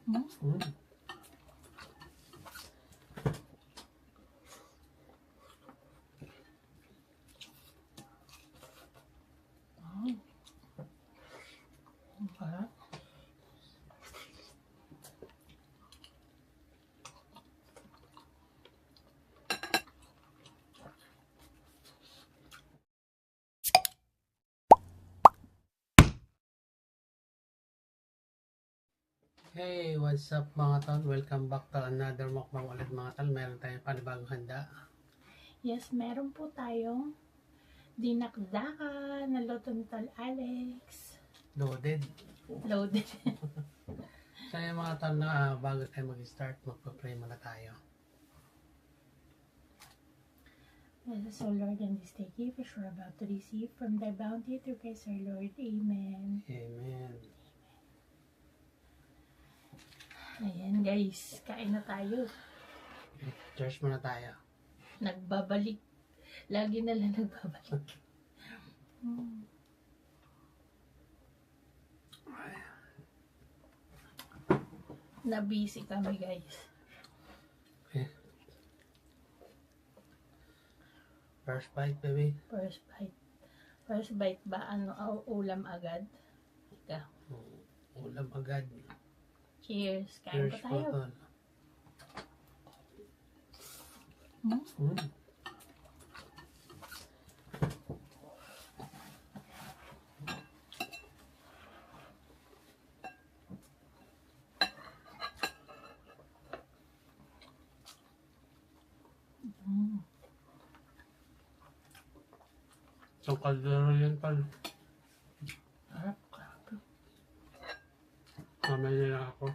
Mm. Sarap. Hey, what's up mga tol? Welcome back to another mukbang ulit mga tol. Meron tayong panibagong handa. Yes, meron po tayong dinakdakan na luto ni Tol Alex. Loaded. Loaded. So yung mga tol na bago tayo mag-start, magpa-pray muna tayo. Let us, O Lord, and this day give which we're about to receive from thy bounty through Christ our Lord. Amen. Amen. Ayan guys, kain na tayo. Cheers muna tayo. Nagbabalik. Lagi na lang nagbabalik. Na-busy kami guys. Okay. First bite, baby. First bite. First bite ba? Ano, ulam agad? Ika. Ulam agad. Cheers. Kain Cheers pa tayo. po, tol. Hmm? Mm. Mm. So, kaldero yan, tol. Sarap. Grabe. Mamaya na ako.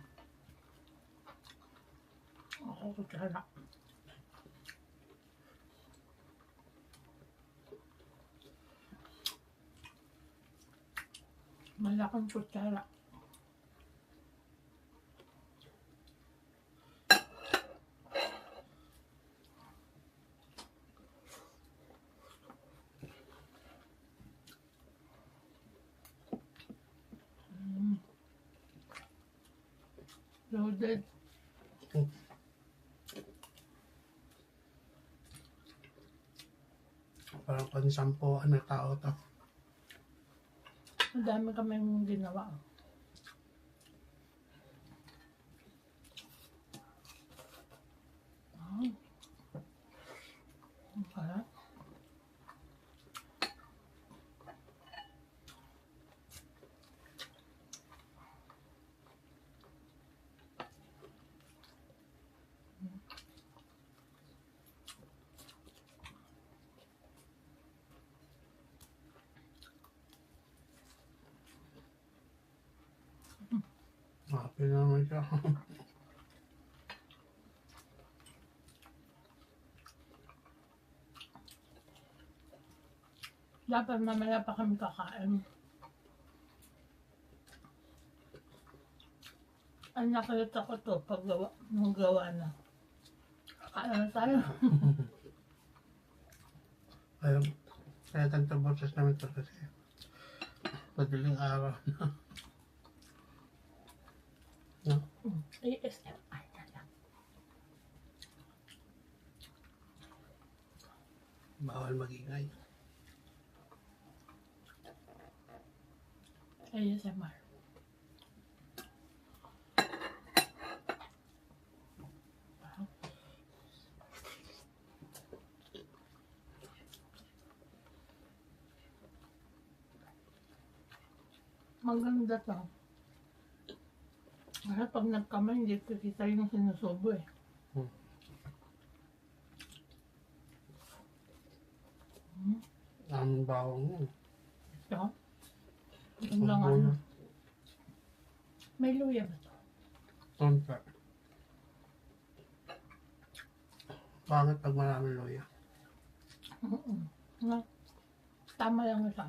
Ako kutsara. Malaking kutsara. Loaded. Parang pansampuan na tao to. Ang dami kaming ginawa. Ang sarap. Happy naman siya. Dapat mamaya pa kami kakain. Ang nakita ko to paggawa, nung gawa na. Kakain na tayo. Kaya tanto boses namin ito kasi madaling araw na. No? ASMR na lang. Bawal magingay. ASMR. Maganda to. Kaya pag nagkamay, hindi ko kita yung sinusubo eh. Ang bawang mo. Ito. Ang lang ano. May luya ba to? Tonta. Bakit pag maraming loya? Na, tama lang ito.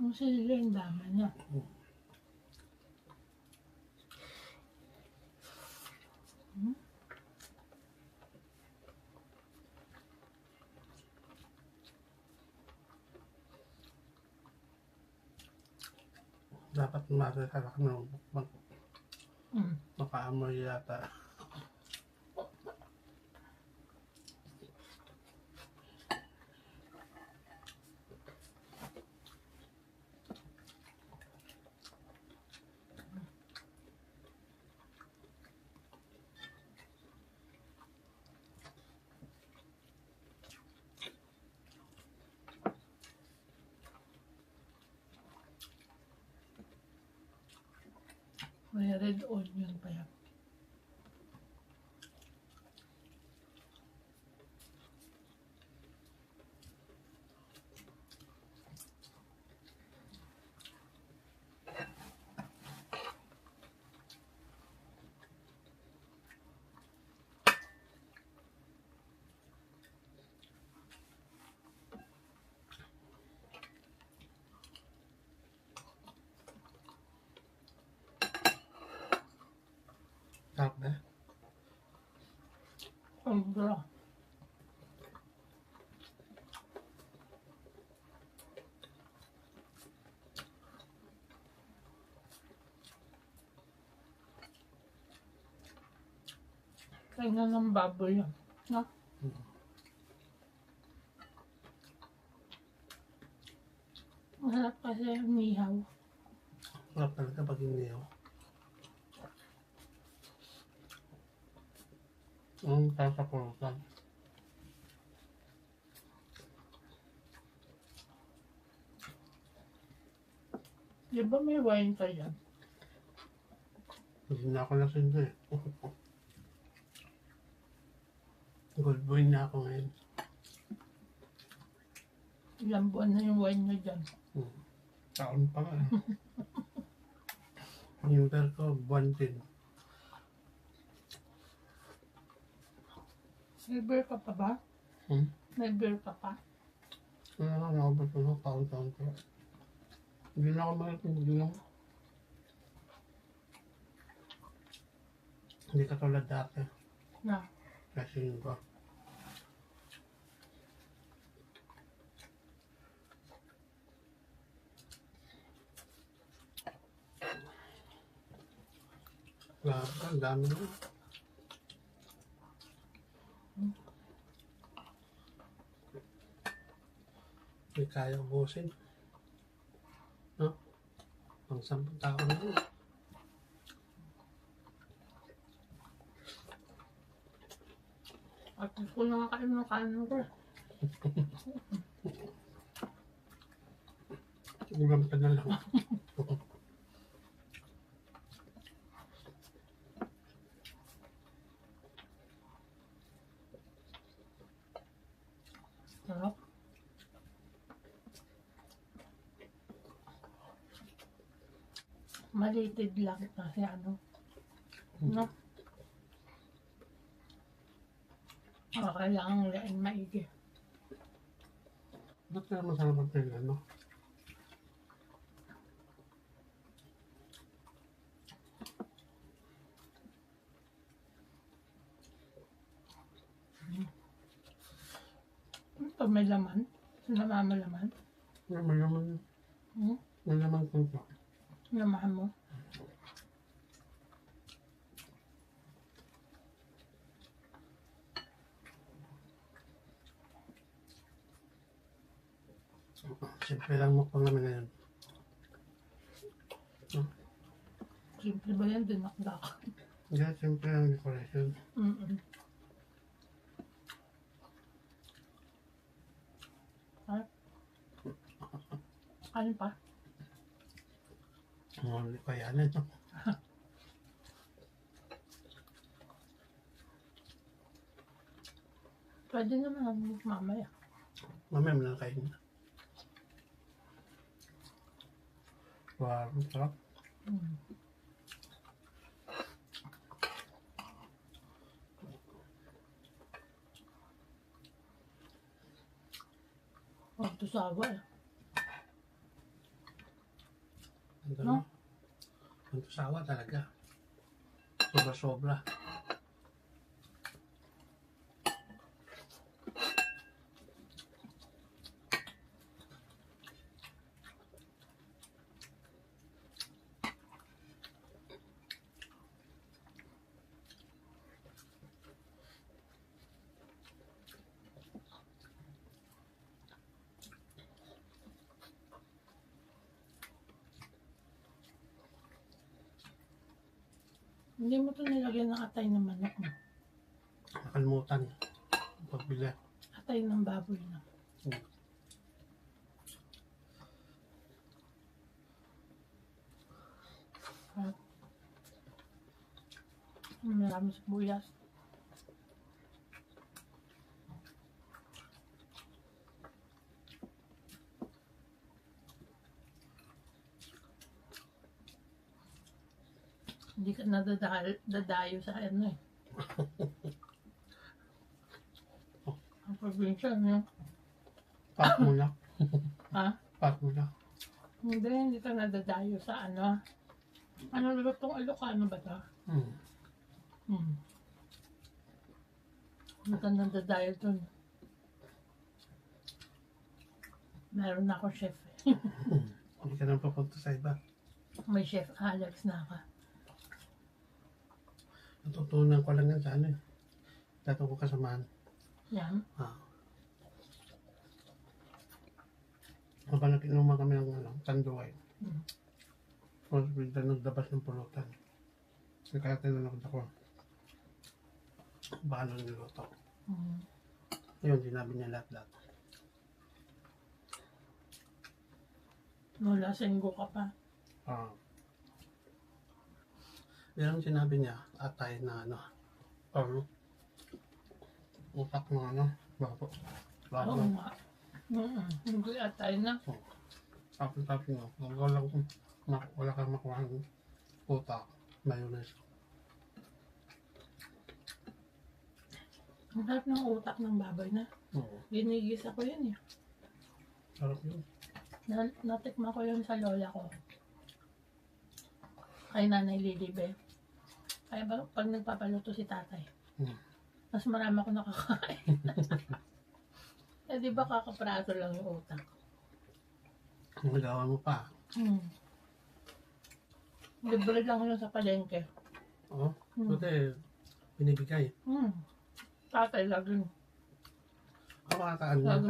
Ang sili ang dami niya. Dapat masasarap ng mukbang. Mm. Makaamoy yata. May red onion pa yan. Sarap ba? Sobra. Kaya nga ng baboy yan. No? Masarap kasi yung nihaw. Sarap talaga pag iniyaw. Parang sa pulutan. Di ba may wine ka yan? Hindi na ako lasing na eh. Good boy na ako ngayon. Ilang buwan na yung wine na dyan. Taon pa nga. Yung beer ko, buwan din. May beer ka pa ba? May beer ka pa? Ano, nakabot ko na taon-taon ko. Hindi na ako makikigulang. Hindi katulad dati. Na. Kasi yun ba? Grabe, ang dami na. Hindi kaya ubusin. No? Pang 10 tao na yun. At ko nakakain ng kanin ko. Ulam ka na lang. Sarap. Malitid lang kasi ano. No? Kailangan lain maigi. Ba't kaya masarap ang pila, no? Pag may laman, namamalaman. May laman. May laman kung ito. Namahan mo. Siyempre lang mo pang namin ngayon. Simple ba yan? Dinakdak. Hindi, siyempre ang decoration. Ano pa? Hindi ko yan ito. Pwede naman mamaya. Mamaya mo lang kain. Wow, ang sarap. Huwag to sawa eh. No? Ang sawa talaga. Sobra-sobra. Hindi mo ito nilagyan ng atay ng manok mo. Nakalimutan. Pagbili. Atay ng baboy na. At marami sibuyas. Hindi ka dadayo sa ano eh. Ang probinsya niya. Pack mo na. Ha? Pack mo na. Hindi ka nadadayo sa ano. Ano ba itong Ilocano ba ito? Hindi ka nadadayo dun. Meron na ako chef. Hindi ka nang papunta sa iba. May chef Alex na ka. Natutunan ko lang yan sa ano eh. Dato ko kasamaan. Yan. Habang nag-inuman kami ng tanduay. Hmm. Tapos bigla nagdabas ng pulutan. Kaya tinanong ako. Baka nang niluto. Yun, sinabi niya lahat-lahat. Mula singgo ka pa. Yan ang sinabi niya, atay na ano. Or utak ng ano. Bako. Oo nga. Hindi atay na. Tapos nga. Wala kang makuha ng utak. Mayonnaise. Ang sarap ng utak ng baboy na. Ginigisa ko yun eh. Sarap yun. Natikma ko yun sa lola ko. Kay Nanay Lilibe. Kaya pag nagpapaluto si tatay, mas marami ako nakakain. Eh di ba kakapraso lang yung utak? Nagawa mo pa. Libre lang yun sa palengke. Oo. Buti, binibigay. Tatay laging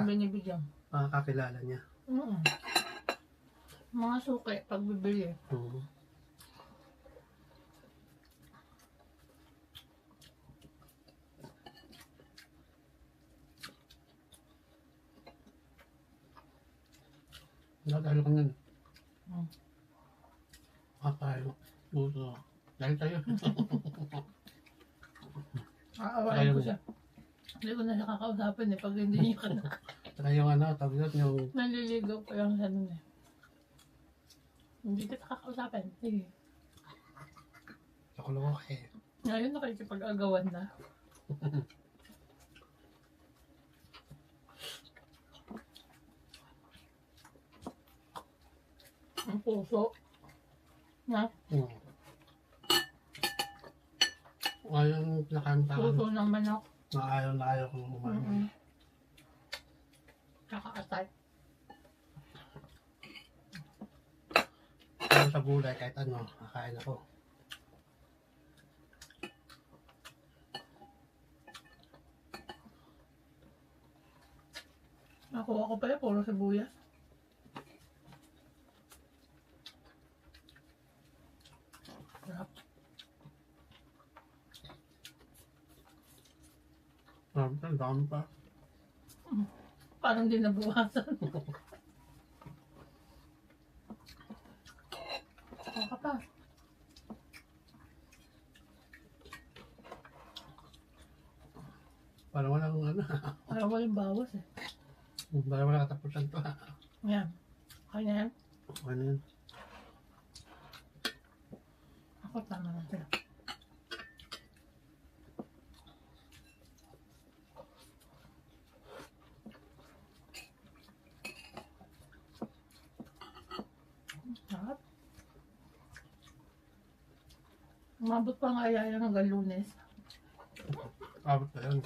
binibigyan. Makakakilala niya. Mga suki, pag bibili. Dahil ka nun. Tayo. Puso. Dahil tayo. Aawain ko siya. Hindi ko na siya kakausapin eh pag hindi niya ka Saka yung ano, tawag doon yung... Naliligaw ko yung sa nun eh. Hindi kita kakausapin. Sige. Loko-loko eh. Ngayon nakikipag-agawan na. Ang puso. Na? Ayaw yung pinakanta. Puso ng manok. Na ayaw kong kumain. Tsaka atay. Pero sa gulay, kahit ano, kakain ako. Nakuha ko pala, puro sibuyas. Sarap. Ang dami pa. Parang di nabuwasan. Baka pa. Parang walang ano. Parang walang bawas eh. Parang walang katapusan to. Yan. Kaya yan. Ano yun? Ako tama na sila. Sarap. Umabot pa nga yaya hanggang Lunes. Abot pa yun.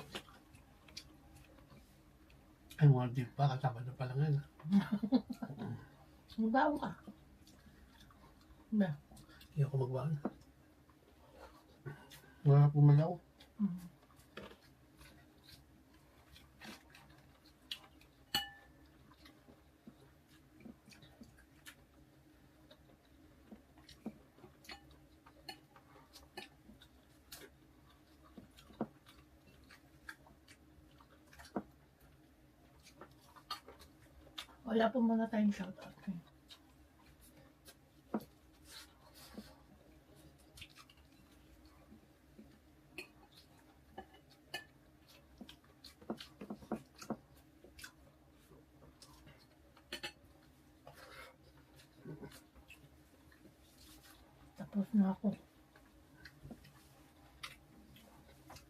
Ay, mga deep pa. Kasabado pa lang yan. Magbaon ka. Ba? Hindi ako magbaan. Wala pumalaw. Wala po muna tayong shoutout. Tapos na ako.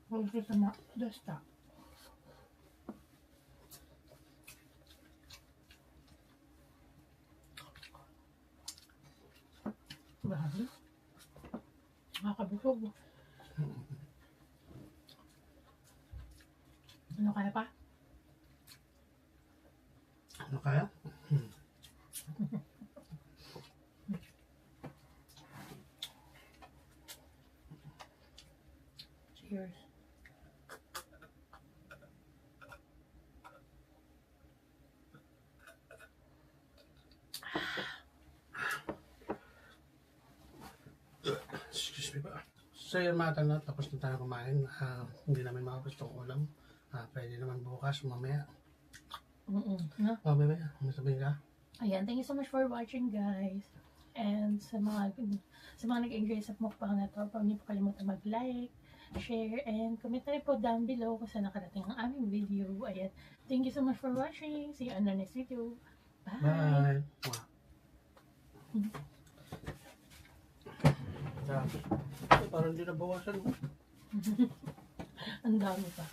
Huwag sa na dasta. Grabe. Nakakabusog. Ano kaya pa? Ano kaya? Cheers. Excuse me ba? So yun mga tanong, tapos na tayo kumain. Hindi namin makapos itong ulam. Pwede naman bukas, mamaya. No? Oh, bebe, may sabihin ka? Ayan, thank you so much for watching, guys. And sa mga nag-enjoy sa mukbang na to, huwag niyo po kalimutan mag-like, share, and comment na rin po down below kung saan nakarating ang aming video. Ayan, thank you so much for watching. See you on the next video. Bye! Bye! Parang hindi na bawasan. Ang dami pa.